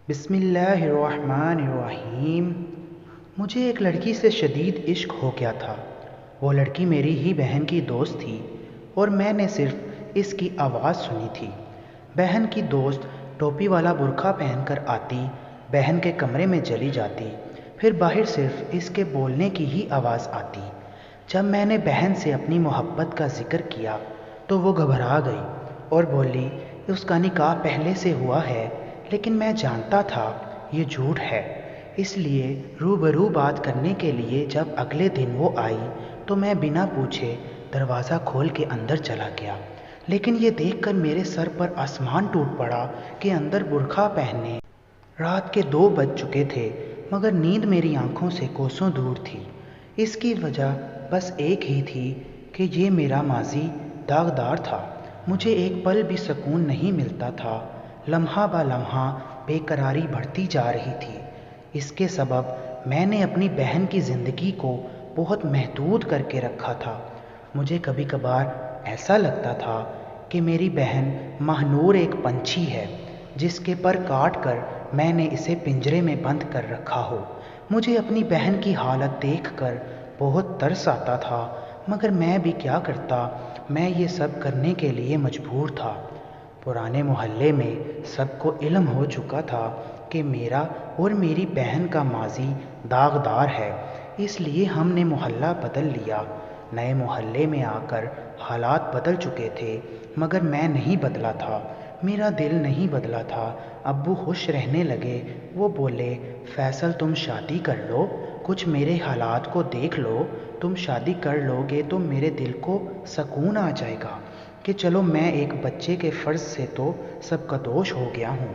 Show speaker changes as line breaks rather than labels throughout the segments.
بسم اللہ الرحمن الرحیم۔ مجھے ایک لڑکی سے شدید عشق ہو گیا تھا۔ وہ لڑکی میری ہی بہن کی دوست تھی اور میں نے صرف اس کی آواز سنی تھی۔ بہن کی دوست ٹوپی والا برقع پہن کر آتی، بہن کے کمرے میں چلی جاتی، پھر باہر صرف اس کے بولنے کی ہی آواز آتی۔ جب میں نے بہن سے اپنی محبت کا ذکر کیا تو وہ گھبرا گئی اور بولی اس کا نکاح پہلے سے ہوا ہے، لیکن میں جانتا تھا یہ جھوٹ ہے۔ اس لیے روبرو بات کرنے کے لیے جب اگلے دن وہ آئی تو میں بنا پوچھے دروازہ کھول کے اندر چلا گیا، لیکن یہ دیکھ کر میرے سر پر آسمان ٹوٹ پڑا کہ اندر برقع پہنے رات کے 2 بج چکے تھے، مگر نیند میری آنکھوں سے کوسوں دور تھی۔ اس کی وجہ بس ایک ہی تھی کہ یہ میرا ماضی داغدار تھا۔ مجھے ایک پل بھی سکون نہیں ملتا تھا۔ لمحہ با لمحہ بے قراری بڑھتی جا رہی تھی۔ اس کے سبب میں نے اپنی بہن کی زندگی کو بہت محدود کر کے رکھا تھا۔ مجھے کبھی کبھار ایسا لگتا تھا کہ میری بہن ماہ نور ایک پنچھی ہے جس کے پر کاٹ کر میں نے اسے پنجرے میں بند کر رکھا ہو۔ مجھے اپنی بہن کی حالت دیکھ کر بہت ترس آتا تھا، مگر میں بھی کیا کرتا، میں یہ سب کرنے کے لیے مجبور تھا۔ پرانے محلے میں سب کو علم ہو چکا تھا کہ میرا اور میری بہن کا ماضی داغدار ہے، اس لیے ہم نے محلہ بدل لیا۔ نئے محلے میں آ کر حالات بدل چکے تھے، مگر میں نہیں بدلا تھا، میرا دل نہیں بدلا تھا۔ ابو خوش رہنے لگے۔ وہ بولے فیصل تم شادی کر لو، کچھ میرے حالات کو دیکھ لو، تم شادی کر لو گے تو میرے دل کو سکون آ جائے گا کہ چلو میں ایک بچے کے فرض سے تو سب کا دوش ہو گیا ہوں۔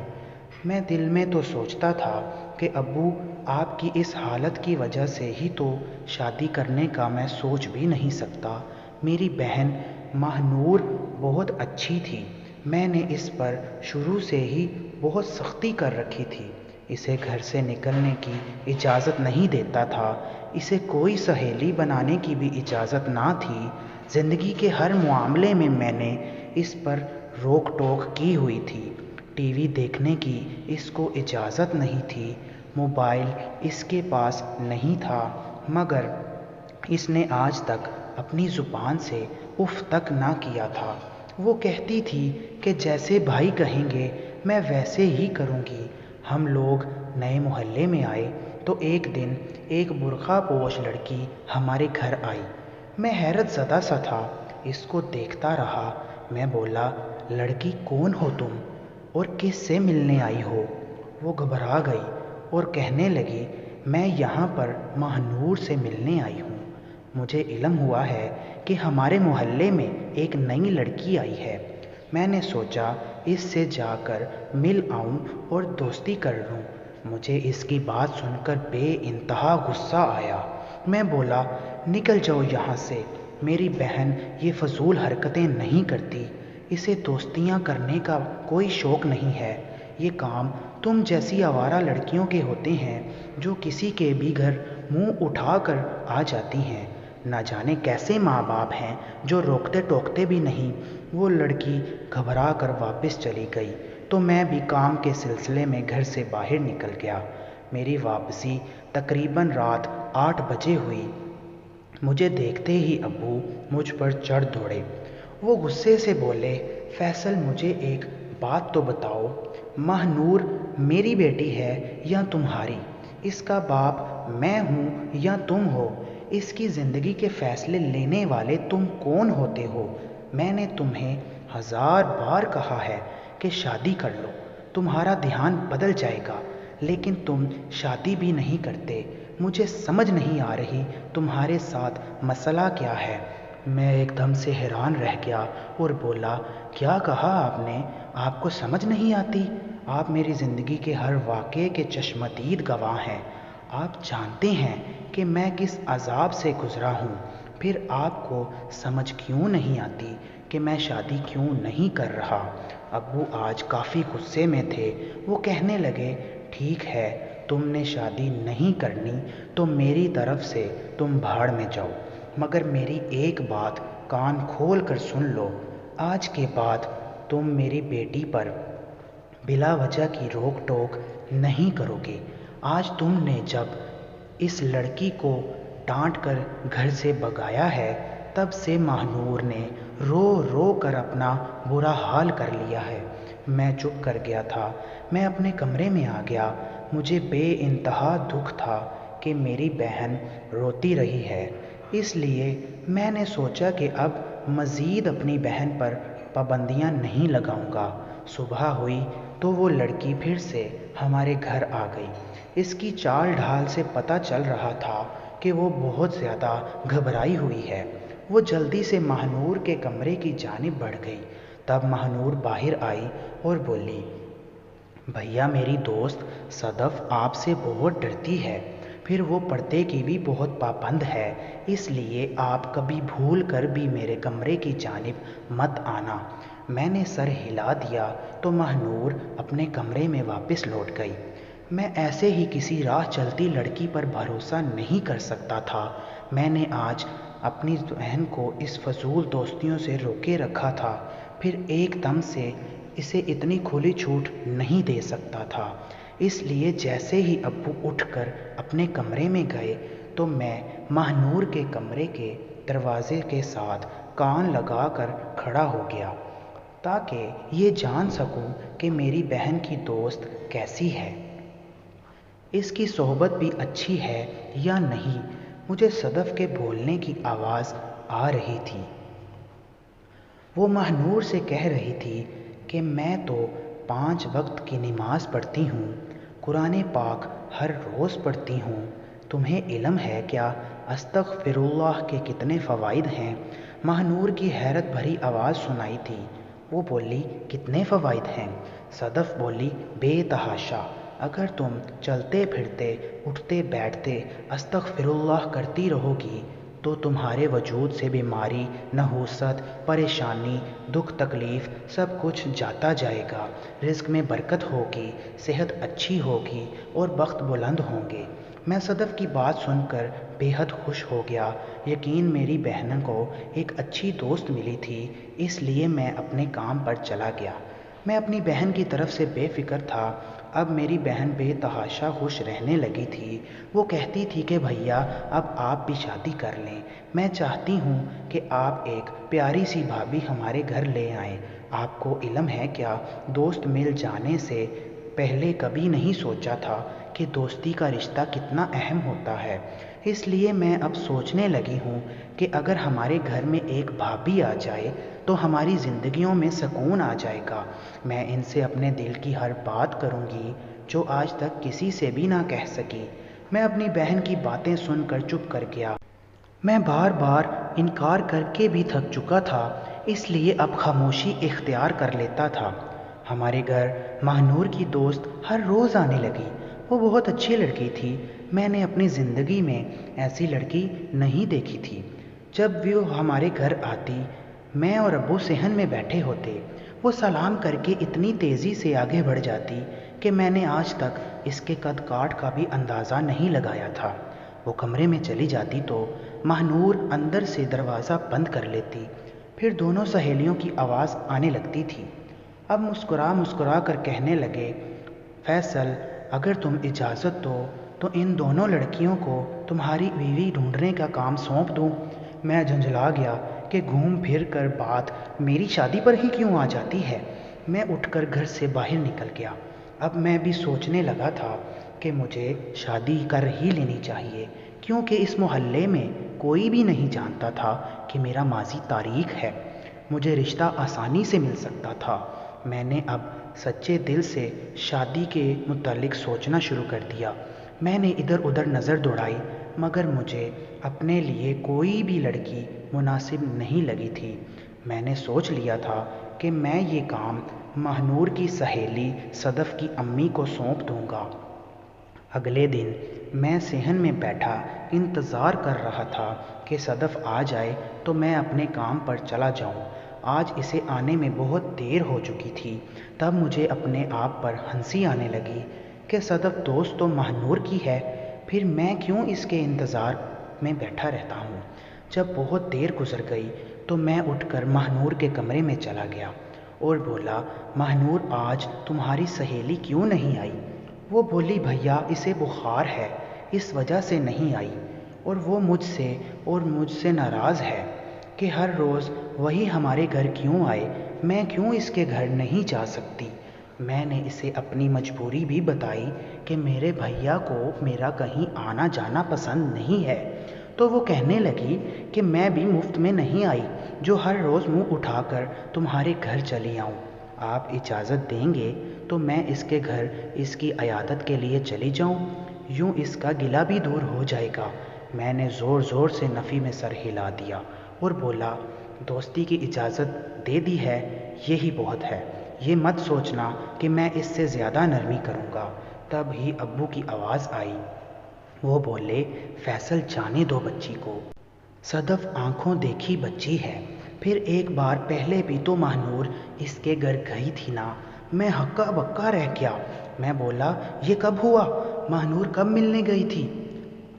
میں دل میں تو سوچتا تھا کہ ابو آپ کی اس حالت کی وجہ سے ہی تو شادی کرنے کا میں سوچ بھی نہیں سکتا۔ میری بہن ماہ نور بہت اچھی تھی، میں نے اس پر شروع سے ہی بہت سختی کر رکھی تھی۔ اسے گھر سے نکلنے کی اجازت نہیں دیتا تھا، اسے کوئی سہیلی بنانے کی بھی اجازت نہ تھی۔ زندگی کے ہر معاملے میں میں نے اس پر روک ٹوک کی ہوئی تھی۔ ٹی وی دیکھنے کی اس کو اجازت نہیں تھی، موبائل اس کے پاس نہیں تھا، مگر اس نے آج تک اپنی زبان سے اف تک نہ کیا تھا۔ وہ کہتی تھی کہ جیسے بھائی کہیں گے میں ویسے ہی کروں گی۔ ہم لوگ نئے محلے میں آئے تو ایک دن ایک برقع پوش لڑکی ہمارے گھر آئی۔ میں حیرت زدہ سا تھا، اس کو دیکھتا رہا۔ میں بولا لڑکی کون ہو تم اور کس سے ملنے آئی ہو؟ وہ گھبرا گئی اور کہنے لگی میں یہاں پر ماہ نور سے ملنے آئی ہوں۔ مجھے علم ہوا ہے کہ ہمارے محلے میں ایک نئی لڑکی آئی ہے۔ میں نے سوچا اس سے جا کر مل آؤں اور دوستی کر لوں۔ مجھے اس کی بات سن کر بے انتہا غصہ آیا۔ میں بولا نکل جاؤ یہاں سے، میری بہن یہ فضول حرکتیں نہیں کرتی، اسے دوستیاں کرنے کا کوئی شوق نہیں ہے۔ یہ کام تم جیسی آوارہ لڑکیوں کے ہوتے ہیں جو کسی کے بھی گھر منہ اٹھا کر آ جاتی ہیں۔ نہ جانے کیسے ماں باپ ہیں جو روکتے ٹوکتے بھی نہیں۔ وہ لڑکی گھبرا کر واپس چلی گئی تو میں بھی کام کے سلسلے میں گھر سے باہر نکل گیا۔ میری واپسی تقریباً رات 8 بجے ہوئی۔ مجھے دیکھتے ہی ابو مجھ پر چڑھ دوڑے۔ وہ غصے سے بولے فیصل مجھے ایک بات تو بتاؤ، ماہ نور میری بیٹی ہے یا تمہاری؟ اس کا باپ میں ہوں یا تم ہو؟ اس کی زندگی کے فیصلے لینے والے تم کون ہوتے ہو؟ میں نے تمہیں 1000 بار کہا ہے کہ شادی کر لو، تمہارا دھیان بدل جائے گا، لیکن تم شادی بھی نہیں کرتے۔ مجھے سمجھ نہیں آ رہی تمہارے ساتھ مسئلہ کیا ہے۔ میں ایک دم سے حیران رہ گیا اور بولا کیا کہا آپ نے؟ آپ کو سمجھ نہیں آتی؟ آپ میری زندگی کے ہر واقعے کے چشمدید گواہ ہیں۔ آپ جانتے ہیں کہ میں کس عذاب سے گزرا ہوں، پھر آپ کو سمجھ کیوں نہیں آتی کہ میں شادی کیوں نہیں کر رہا؟ ابو آج کافی غصے میں تھے۔ وہ کہنے لگے ٹھیک ہے، تم نے شادی نہیں کرنی تو میری طرف سے تم بھاڑ میں جاؤ، مگر میری ایک بات کان کھول کر سن لو، آج کے بعد تم میری بیٹی پر بلا وجہ کی روک ٹوک نہیں کرو گے۔ آج تم نے جب اس لڑکی کو ڈانٹ کر گھر سے بھگایا ہے، تب سے ماہنور نے رو رو کر اپنا برا حال کر لیا ہے۔ میں چپ کر گیا تھا۔ میں اپنے کمرے میں آ گیا۔ مجھے بے انتہا دکھ تھا کہ میری بہن روتی رہی ہے، اس لیے میں نے سوچا کہ اب مزید اپنی بہن پر پابندیاں نہیں لگاؤں گا۔ صبح ہوئی تو وہ لڑکی پھر سے ہمارے گھر آ گئی۔ اس کی چال ڈھال سے پتہ چل رہا تھا کہ وہ بہت زیادہ گھبرائی ہوئی ہے۔ وہ جلدی سے ماہنور کے کمرے کی جانب بڑھ گئی۔ تب ماہنور باہر آئی اور بولی، بھیا میری دوست صدف آپ سے بہت ڈرتی ہے، پھر وہ پردے کی بھی بہت پابند ہے، اس لیے آپ کبھی بھول کر بھی میرے کمرے کی جانب مت آنا۔ میں نے سر ہلا دیا تو ماہنور اپنے کمرے میں واپس لوٹ گئی۔ میں ایسے ہی کسی راہ چلتی لڑکی پر بھروسہ نہیں کر سکتا تھا۔ میں نے آج اپنی بہن کو اس فضول دوستیوں سے روکے رکھا تھا، پھر ایک دم سے اسے اتنی کھلی چھوٹ نہیں دے سکتا تھا۔ اس لیے جیسے ہی ابو اٹھ کر اپنے کمرے میں گئے تو میں ماہنور کے کمرے کے دروازے کے ساتھ کان لگا کر کھڑا ہو گیا تاکہ یہ جان سکوں کہ میری بہن کی دوست کیسی ہے، اس کی صحبت بھی اچھی ہے یا نہیں۔ مجھے صدف کے بولنے کی آواز آ رہی تھی۔ وہ ماہنور سے کہہ رہی تھی کہ میں تو 5 وقت کی نماز پڑھتی ہوں، قرآن پاک ہر روز پڑھتی ہوں، تمہیں علم ہے کیا استغفر اللہ کے کتنے فوائد ہیں؟ ماہنور کی حیرت بھری آواز سنائی تھی۔ وہ بولی، کتنے فوائد ہیں؟ صدف بولی، بے تحاشا۔ اگر تم چلتے پھرتے اٹھتے بیٹھتے استغفر اللہ کرتی رہو گی تو تمہارے وجود سے بیماری، نحوست، پریشانی، دکھ تکلیف سب کچھ جاتا جائے گا، رزق میں برکت ہوگی، صحت اچھی ہوگی اور بخت بلند ہوں گے۔ میں صدف کی بات سن کر بے حد خوش ہو گیا۔ یقین میری بہن کو ایک اچھی دوست ملی تھی، اس لیے میں اپنے کام پر چلا گیا۔ میں اپنی بہن کی طرف سے بے فکر تھا۔ اب میری بہن بے تحاشا خوش رہنے لگی تھی۔ وہ کہتی تھی کہ بھیا اب آپ بھی شادی کر لیں، میں چاہتی ہوں کہ آپ ایک پیاری سی بھابھی ہمارے گھر لے آئیں۔ آپ کو علم ہے کیا دوست مل جانے سے پہلے کبھی نہیں سوچا تھا کہ دوستی کا رشتہ کتنا اہم ہوتا ہے، اس لیے میں اب سوچنے لگی ہوں کہ اگر ہمارے گھر میں ایک بھابھی آ جائے تو ہماری زندگیوں میں سکون آ جائے گا۔ میں ان سے اپنے دل کی ہر بات کروں گی جو آج تک کسی سے بھی نہ کہہ سکی۔ میں اپنی بہن کی باتیں سن کر چپ کر گیا۔ میں بار بار انکار کر کے بھی تھک چکا تھا، اس لیے اب خاموشی اختیار کر لیتا تھا۔ ہمارے گھر ماہنور کی دوست ہر روز آنے لگی۔ وہ بہت اچھی لڑکی تھی، میں نے اپنی زندگی میں ایسی لڑکی نہیں دیکھی تھی۔ جب وہ ہمارے گھر آتی، میں اور ابو صحن میں بیٹھے ہوتے، وہ سلام کر کے اتنی تیزی سے آگے بڑھ جاتی کہ میں نے آج تک اس کے قد کاٹ کا بھی اندازہ نہیں لگایا تھا۔ وہ کمرے میں چلی جاتی تو ماہنور اندر سے دروازہ بند کر لیتی، پھر دونوں سہیلیوں کی آواز آنے لگتی تھی۔ اب مسکرا مسکرا کر کہنے لگے، فیصل اگر تم اجازت دو تو ان دونوں لڑکیوں کو تمہاری بیوی ڈھونڈنے کا کام سونپ دوں۔ میں جھنجھلا گیا کہ گھوم پھر کر بات میری شادی پر ہی کیوں آ جاتی ہے۔ میں اٹھ کر گھر سے باہر نکل گیا۔ اب میں بھی سوچنے لگا تھا کہ مجھے شادی کر ہی لینی چاہیے، کیونکہ اس محلے میں کوئی بھی نہیں جانتا تھا کہ میرا ماضی تاریک ہے، مجھے رشتہ آسانی سے مل سکتا تھا۔ میں نے اب سچے دل سے شادی کے متعلق سوچنا شروع کر دیا۔ میں نے ادھر ادھر نظر دوڑائی مگر مجھے اپنے لیے کوئی بھی لڑکی مناسب نہیں لگی تھی۔ میں نے سوچ لیا تھا کہ میں یہ کام ماہنور کی سہیلی صدف کی امی کو سونپ دوں گا۔ اگلے دن میں صحن میں بیٹھا انتظار کر رہا تھا کہ صدف آ جائے تو میں اپنے کام پر چلا جاؤں۔ آج اسے آنے میں بہت دیر ہو چکی تھی۔ تب مجھے اپنے آپ پر ہنسی آنے لگی کہ صدف دوست تو ماہنور کی ہے، پھر میں کیوں اس کے انتظار میں بیٹھا رہتا ہوں۔ جب بہت دیر گزر گئی تو میں اٹھ کر ماہنور کے کمرے میں چلا گیا اور بولا، ماہنور آج تمہاری سہیلی کیوں نہیں آئی؟ وہ بولی، بھیا اسے بخار ہے، اس وجہ سے نہیں آئی، اور وہ مجھ سے ناراض ہے کہ ہر روز وہی ہمارے گھر کیوں آئے، میں کیوں اس کے گھر نہیں جا سکتی۔ میں نے اسے اپنی مجبوری بھی بتائی کہ میرے بھیا کو میرا کہیں آنا جانا پسند نہیں ہے، تو وہ کہنے لگی کہ میں بھی مفت میں نہیں آئی جو ہر روز منہ اٹھا کر تمہارے گھر چلی آؤں۔ آپ اجازت دیں گے تو میں اس کے گھر اس کی عیادت کے لیے چلی جاؤں، یوں اس کا گلہ بھی دور ہو جائے گا۔ میں نے زور زور سے نفی میں سر ہلا دیا اور بولا، دوستی کی اجازت دے دی ہے، یہی بہت ہے، یہ مت سوچنا کہ میں اس سے زیادہ نرمی کروں گا۔ تب ہی ابو کی آواز آئی، وہ بولے، فیصل جانے دو بچی کو، صدف آنکھوں دیکھی بچی ہے، پھر ایک بار پہلے بھی تو ماہنور اس کے گھر گئی تھی نا۔ میں ہکا بکا رہ گیا۔ میں بولا، یہ کب ہوا؟ ماہنور کب ملنے گئی تھی؟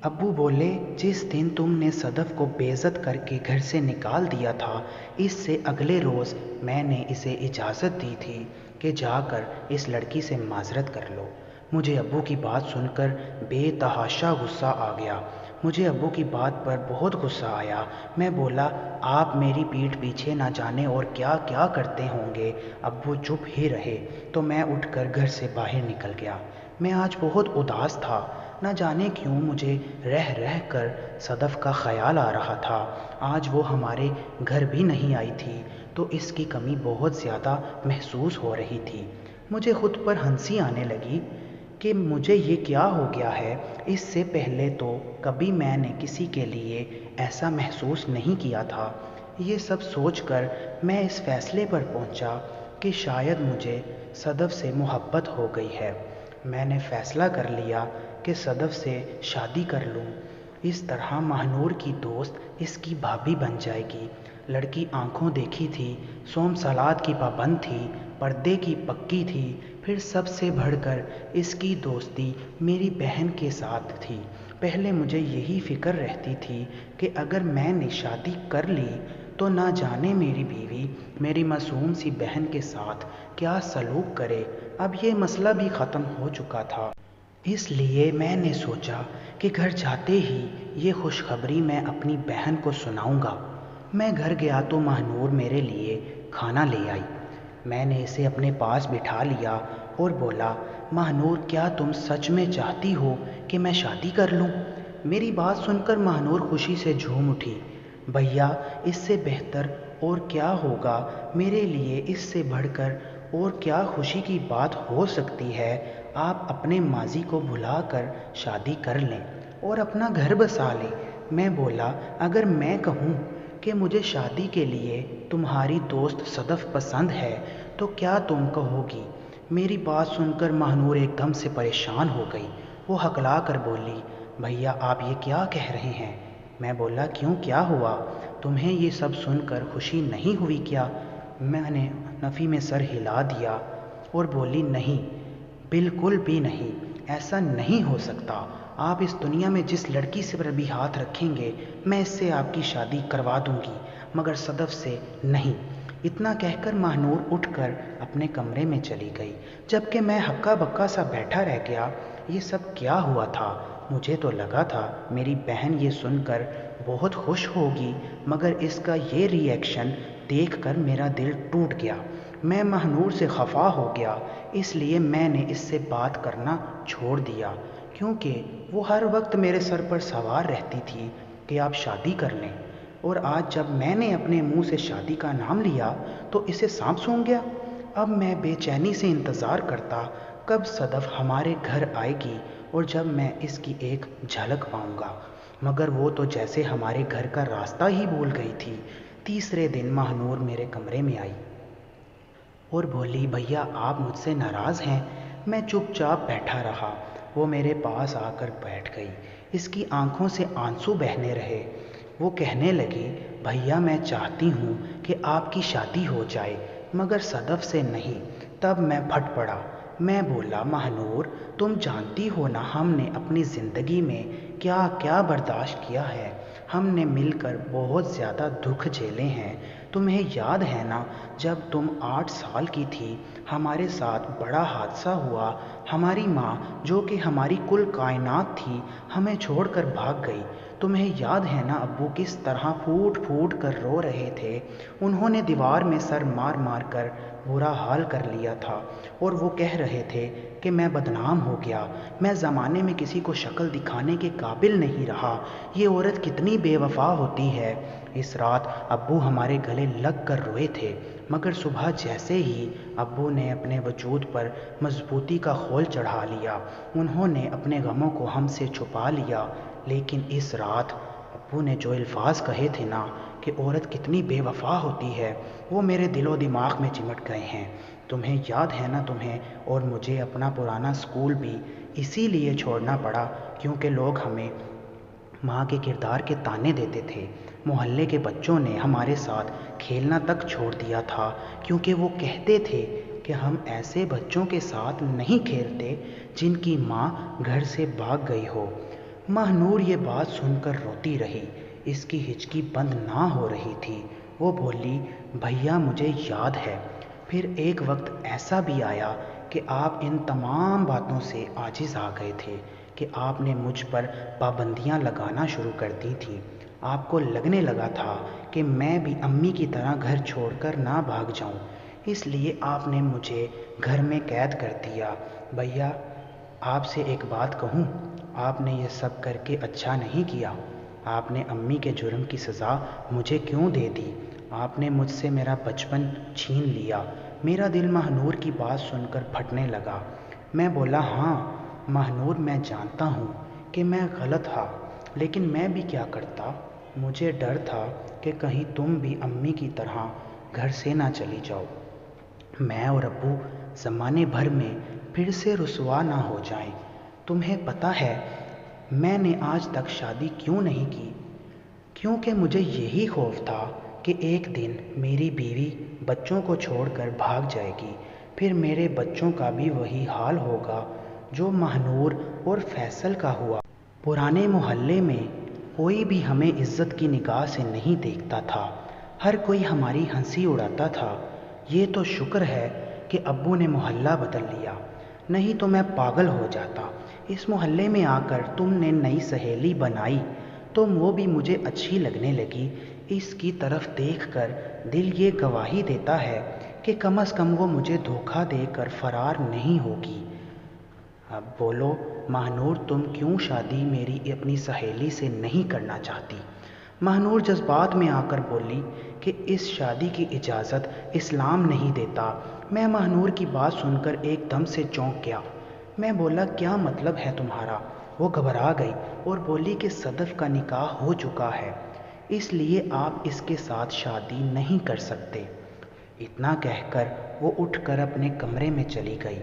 ابو بولے، جس دن تم نے صدف کو بے عزت کر کے گھر سے نکال دیا تھا، اس سے اگلے روز میں نے اسے اجازت دی تھی کہ جا کر اس لڑکی سے معذرت کر لو۔ مجھے ابو کی بات سن کر بے تحاشا غصہ آ گیا۔ مجھے ابو کی بات پر بہت غصہ آیا۔ میں بولا، آپ میری پیٹھ پیچھے نہ جانے اور کیا کیا کرتے ہوں گے۔ ابو چپ ہی رہے تو میں اٹھ کر گھر سے باہر نکل گیا۔ میں آج بہت اداس تھا، نہ جانے کیوں مجھے رہ رہ کر صدف کا خیال آ رہا تھا۔ آج وہ ہمارے گھر بھی نہیں آئی تھی تو اس کی کمی بہت زیادہ محسوس ہو رہی تھی۔ مجھے خود پر ہنسی آنے لگی کہ مجھے یہ کیا ہو گیا ہے۔ اس سے پہلے تو کبھی میں نے کسی کے لیے ایسا محسوس نہیں کیا تھا۔ یہ سب سوچ کر میں اس فیصلے پر پہنچا کہ شاید مجھے صدف سے محبت ہو گئی ہے۔ میں نے فیصلہ کر لیا کہ صدف سے شادی کر لوں، اس طرح ماہنور کی دوست اس کی بھابھی بن جائے گی۔ لڑکی آنکھوں دیکھی تھی، صوم سلاد کی پابند تھی، پردے کی پکی تھی، پھر سب سے بڑھ کر اس کی دوستی میری بہن کے ساتھ تھی۔ پہلے مجھے یہی فکر رہتی تھی کہ اگر میں نے شادی کر لی تو نہ جانے میری بیوی میری معصوم سی بہن کے ساتھ کیا سلوک کرے۔ اب یہ مسئلہ بھی ختم ہو چکا تھا، اس لیے میں نے سوچا کہ گھر جاتے ہی یہ خوشخبری میں اپنی بہن کو سناؤں گا۔ میں گھر گیا تو ماہنور میرے لیے کھانا لے آئی۔ میں نے اسے اپنے پاس بٹھا لیا اور بولا، ماہنور کیا تم سچ میں چاہتی ہو کہ میں شادی کر لوں؟ میری بات سن کر ماہنور خوشی سے جھوم اٹھی۔ بھیا اس سے بہتر اور کیا ہوگا میرے لیے، اس سے بڑھ کر اور کیا خوشی کی بات ہو سکتی ہے۔ آپ اپنے ماضی کو بھلا کر شادی کر لیں اور اپنا گھر بسا لیں۔ میں بولا، اگر میں کہوں کہ مجھے شادی کے لیے تمہاری دوست صدف پسند ہے تو کیا تم کہو گی؟ میری بات سن کر ماہنور ایک دم سے پریشان ہو گئی۔ وہ ہکلا کر بولی، بھیا آپ یہ کیا کہہ رہے ہیں؟ میں بولا، کیوں کیا ہوا؟ تمہیں یہ سب سن کر خوشی نہیں ہوئی کیا؟ میں نے نفی میں سر ہلا دیا اور بولی، نہیں، بالکل بھی نہیں، ایسا نہیں ہو سکتا۔ آپ اس دنیا میں جس لڑکی سے پر بھی ہاتھ رکھیں گے میں اس سے آپ کی شادی کروا دوں گی، مگر صدف سے نہیں۔ اتنا کہہ کر ماہنور اٹھ کر اپنے کمرے میں چلی گئی، جبکہ میں ہکا بکا سا بیٹھا رہ گیا۔ یہ سب کیا ہوا تھا؟ مجھے تو لگا تھا میری بہن یہ سن کر بہت خوش ہوگی، مگر اس کا یہ ری ایکشن دیکھ کر میرا دل ٹوٹ گیا۔ میں ماہنور سے خفا ہو گیا، اس لیے میں نے اس سے بات کرنا چھوڑ دیا، کیونکہ وہ ہر وقت میرے سر پر سوار رہتی تھی کہ آپ شادی کر لیں، اور آج جب میں نے اپنے منہ سے شادی کا نام لیا تو اسے سانپ سونگھ گیا۔ اب میں بے چینی سے انتظار کرتا کب صدف ہمارے گھر آئے گی اور جب میں اس کی ایک جھلک پاؤں گا، مگر وہ تو جیسے ہمارے گھر کا راستہ ہی بھول گئی تھی۔ تیسرے دن ماہنور میرے کمرے میں آئی اور بولی، بھیا آپ مجھ سے ناراض ہیں؟ میں چپ چاپ بیٹھا رہا۔ وہ میرے پاس آ کر بیٹھ گئی، اس کی آنکھوں سے آنسو بہنے رہے۔ وہ کہنے لگی، بھیا میں چاہتی ہوں کہ آپ کی شادی ہو جائے، مگر صدف سے نہیں۔ تب میں پھٹ پڑا۔ میں بولا، ماہنور تم جانتی ہو نا ہم نے اپنی زندگی میں کیا کیا برداشت کیا ہے، ہم نے مل کر بہت زیادہ دکھ جھیلے ہیں۔ تمہیں یاد ہے نا، جب تم 8 سال کی تھی ہمارے ساتھ بڑا حادثہ ہوا، ہماری ماں جو کہ ہماری کل کائنات تھی ہمیں چھوڑ کر بھاگ گئی۔ تمہیں یاد ہے نا ابو کس طرح پھوٹ پھوٹ کر رو رہے تھے؟ انہوں نے دیوار میں سر مار مار کر برا حال کر لیا تھا، اور وہ کہہ رہے تھے کہ میں بدنام ہو گیا، میں زمانے میں کسی کو شکل دکھانے کے قابل نہیں رہا، یہ عورت کتنی بے وفا ہوتی ہے۔ اس رات ابو ہمارے گلے لگ کر روئے تھے، مگر صبح جیسے ہی ابو نے اپنے وجود پر مضبوطی کا خول چڑھا لیا، انہوں نے اپنے غموں کو ہم سے چھپا لیا۔ لیکن اس رات ابو نے جو الفاظ کہے تھے نا کہ عورت کتنی بے وفا ہوتی ہے، وہ میرے دل و دماغ میں چمٹ گئے ہیں۔ تمہیں یاد ہے نا، تمہیں اور مجھے اپنا پرانا اسکول بھی اسی لیے چھوڑنا پڑا کیونکہ لوگ ہمیں ماں کے کردار کے طعنے دیتے تھے۔ محلے کے بچوں نے ہمارے ساتھ کھیلنا تک چھوڑ دیا تھا کیونکہ وہ کہتے تھے کہ ہم ایسے بچوں کے ساتھ نہیں کھیلتے جن کی ماں گھر سے بھاگ گئی ہو۔ ماہنور یہ بات سن کر روتی رہی، اس کی ہچکی بند نہ ہو رہی تھی۔ وہ بولی، بھیا مجھے یاد ہے، پھر ایک وقت ایسا بھی آیا کہ آپ ان تمام باتوں سے عاجز آ گئے تھے کہ آپ نے مجھ پر پابندیاں لگانا شروع کر دی تھیں۔ آپ کو لگنے لگا تھا کہ میں بھی امی کی طرح گھر چھوڑ کر نہ بھاگ جاؤں، اس لیے آپ نے مجھے گھر میں قید کر دیا۔ بھیا آپ سے ایک بات کہوں، آپ نے یہ سب کر کے اچھا نہیں کیا۔ آپ نے امی کے جرم کی سزا مجھے کیوں دے دی؟ آپ نے مجھ سے میرا بچپن چھین لیا۔ میرا دل ماہنور کی بات سن کر پھٹنے لگا۔ میں بولا، ہاں ماہنور، میں جانتا ہوں کہ میں غلط تھا، لیکن میں بھی کیا کرتا؟ مجھے ڈر تھا کہ کہیں تم بھی امی کی طرح گھر سے نہ چلی جاؤ، میں اور ابو زمانے بھر میں پھر سے رسوا نہ ہو جائیں۔ تمہیں پتہ ہے میں نے آج تک شادی کیوں نہیں کی؟ کیونکہ مجھے یہی خوف تھا کہ ایک دن میری بیوی بچوں کو چھوڑ کر بھاگ جائے گی، پھر میرے بچوں کا بھی وہی حال ہوگا جو ماہنور اور فیصل کا ہوا۔ پرانے محلے میں کوئی بھی ہمیں عزت کی نگاہ سے نہیں دیکھتا تھا، ہر کوئی ہماری ہنسی اڑاتا تھا۔ یہ تو شکر ہے کہ ابو نے محلہ بدل لیا، نہیں تو میں پاگل ہو جاتا۔ اس محلے میں آ کر تم نے نئی سہیلی بنائی تو وہ بھی مجھے اچھی لگنے لگی۔ اس کی طرف دیکھ کر دل یہ گواہی دیتا ہے کہ کم از کم وہ مجھے دھوکہ دے کر فرار نہیں ہوگی۔ اب بولو ماہنور، تم کیوں شادی میری اپنی سہیلی سے نہیں کرنا چاہتی؟ ماہنور جذبات میں آ کر بولی کہ اس شادی کی اجازت اسلام نہیں دیتا۔ میں ماہنور کی بات سن کر ایک دم سے چونک گیا۔ میں بولا، کیا مطلب ہے تمہارا؟ وہ گھبرا گئی اور بولی کہ صدف کا نکاح ہو چکا ہے، اس لیے آپ اس کے ساتھ شادی نہیں کر سکتے۔ اتنا کہہ کر وہ اٹھ کر اپنے کمرے میں چلی گئی،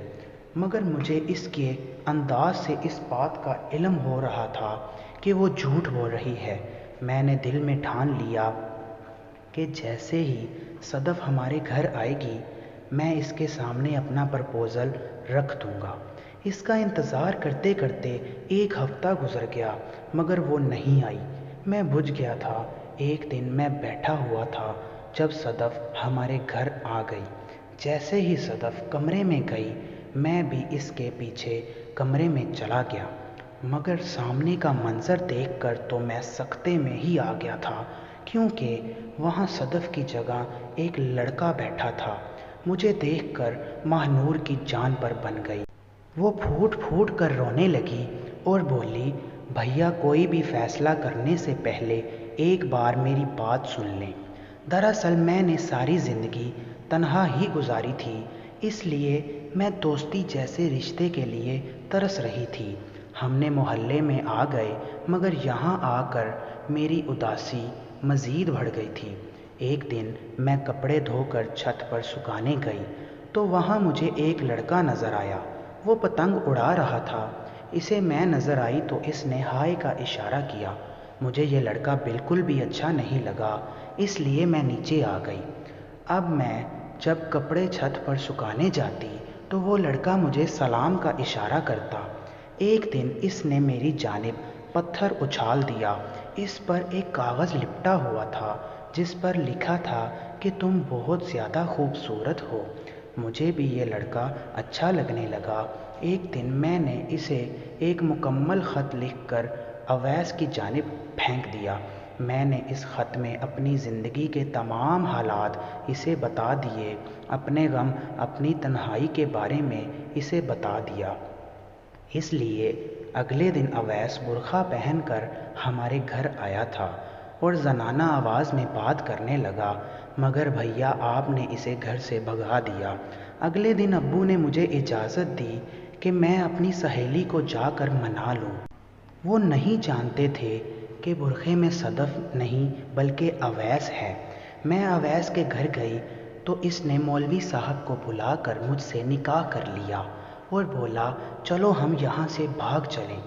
مگر مجھے اس کے انداز سے اس بات کا علم ہو رہا تھا کہ وہ جھوٹ بول رہی ہے۔ میں نے دل میں ٹھان لیا کہ جیسے ہی صدف ہمارے گھر آئے گی میں اس کے سامنے اپنا پرپوزل رکھ دوں گا۔ اس کا انتظار کرتے کرتے ایک ہفتہ گزر گیا مگر وہ نہیں آئی۔ میں بجھ گیا تھا۔ ایک دن میں بیٹھا ہوا تھا جب صدف ہمارے گھر آ گئی۔ جیسے ہی صدف کمرے میں گئی میں بھی اس کے پیچھے کمرے میں چلا گیا، مگر سامنے کا منظر دیکھ کر تو میں سکتے میں ہی آ گیا تھا کیونکہ وہاں صدف کی جگہ ایک لڑکا بیٹھا تھا۔ مجھے دیکھ کر ماہنور کی جان پر بن گئی۔ وہ پھوٹ پھوٹ کر رونے لگی اور بولی، بھیا کوئی بھی فیصلہ کرنے سے پہلے ایک بار میری بات سن لیں۔ دراصل میں نے ساری زندگی تنہا ہی گزاری تھی، اس لیے میں دوستی جیسے رشتے کے لیے ترس رہی تھی۔ ہم نے محلے میں آ گئے مگر یہاں آ کر میری اداسی مزید بڑھ گئی تھی۔ ایک دن میں کپڑے دھو کر چھت پر سکھانے گئی تو وہاں مجھے ایک لڑکا نظر آیا۔ وہ پتنگ اڑا رہا تھا۔ اسے میں نظر آئی تو اس نے ہائے کا اشارہ کیا۔ مجھے یہ لڑکا بالکل بھی اچھا نہیں لگا، اس لیے میں نیچے آ گئی۔ اب میں جب کپڑے چھت پر سکھانے جاتی تو وہ لڑکا مجھے سلام کا اشارہ کرتا۔ ایک دن اس نے میری جانب پتھر اچھال دیا۔ اس پر ایک کاغذ لپٹا ہوا تھا جس پر لکھا تھا کہ تم بہت زیادہ خوبصورت ہو۔ مجھے بھی یہ لڑکا اچھا لگنے لگا۔ ایک دن میں نے اسے ایک مکمل خط لکھ کر اویس کی جانب پھینک دیا۔ میں نے اس خط میں اپنی زندگی کے تمام حالات اسے بتا دیے، اپنے غم، اپنی تنہائی کے بارے میں اسے بتا دیا۔ اس لیے اگلے دن اویس برقع پہن کر ہمارے گھر آیا تھا اور زنانہ آواز میں بات کرنے لگا، مگر بھیا آپ نے اسے گھر سے بھگا دیا۔ اگلے دن ابو نے مجھے اجازت دی کہ میں اپنی سہیلی کو جا کر منا لوں۔ وہ نہیں جانتے تھے کہ برقعے میں صدف نہیں بلکہ اویس ہے۔ میں اویس کے گھر گئی تو اس نے مولوی صاحب کو بلا کر مجھ سے نکاح کر لیا اور بولا چلو ہم یہاں سے بھاگ چلیں،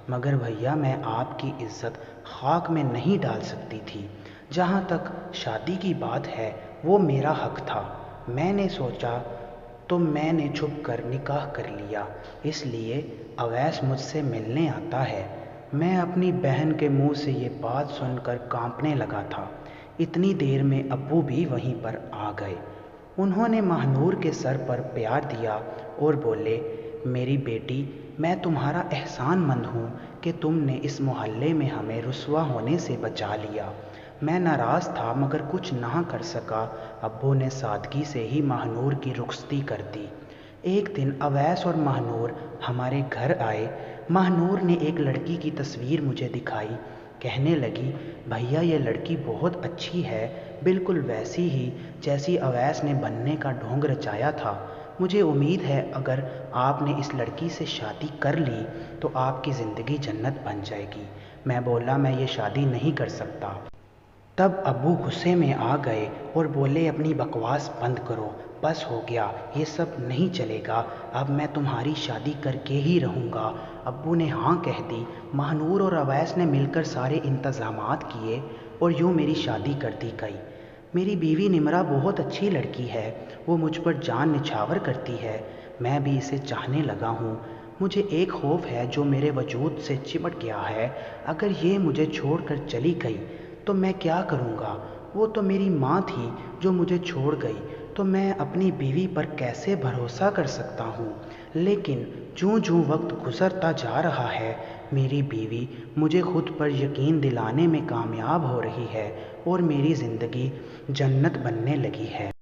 مگر بھیا میں آپ کی عزت خاک میں نہیں ڈال سکتی تھی۔ جہاں تک شادی کی بات ہے وہ میرا حق تھا۔ میں نے سوچا تو میں نے چھپ کر نکاح کر لیا، اس لیے اویس مجھ سے ملنے آتا ہے۔ میں اپنی بہن کے منہ سے یہ بات سن کر کانپنے لگا تھا۔ اتنی دیر میں ابو بھی وہیں پر آ گئے۔ انہوں نے ماہنور کے سر پر پیار دیا اور بولے میری بیٹی، میں تمہارا احسان مند ہوں کہ تم نے اس محلے میں ہمیں رسوا ہونے سے بچا لیا۔ میں ناراض تھا مگر کچھ نہ کر سکا۔ ابو نے سادگی سے ہی ماہنور کی رخصتی کر دی۔ ایک دن اویس اور ماہنور ہمارے گھر آئے۔ ماہنور نے ایک لڑکی کی تصویر مجھے دکھائی، کہنے لگی بھیا یہ لڑکی بہت اچھی ہے، بالکل ویسی ہی جیسی اویس نے بننے کا ڈھونگ رچایا تھا۔ مجھے امید ہے اگر آپ نے اس لڑکی سے شادی کر لی تو آپ کی زندگی جنت بن جائے گی۔ میں بولا میں یہ شادی نہیں کر سکتا۔ تب ابو غصے میں آ گئے اور بولے اپنی بکواس بند کرو، بس ہو گیا، یہ سب نہیں چلے گا، اب میں تمہاری شادی کر کے ہی رہوں گا۔ ابو نے ہاں کہہ دی۔ ماہنور اور اویس نے مل کر سارے انتظامات کیے اور یوں میری شادی کر دی گئی۔ میری بیوی نمرہ بہت اچھی لڑکی ہے، وہ مجھ پر جان نچھاور کرتی ہے، میں بھی اسے چاہنے لگا ہوں۔ مجھے ایک خوف ہے جو میرے وجود سے چمٹ گیا ہے، اگر یہ مجھے چھوڑ کر چلی گئی تو میں کیا کروں گا؟ وہ تو میری ماں تھی جو مجھے چھوڑ گئی، تو میں اپنی بیوی پر کیسے بھروسہ کر سکتا ہوں؟ لیکن جوں جوں وقت گزرتا جا رہا ہے میری بیوی مجھے خود پر یقین دلانے میں کامیاب ہو رہی ہے اور میری زندگی جنت بننے لگی ہے۔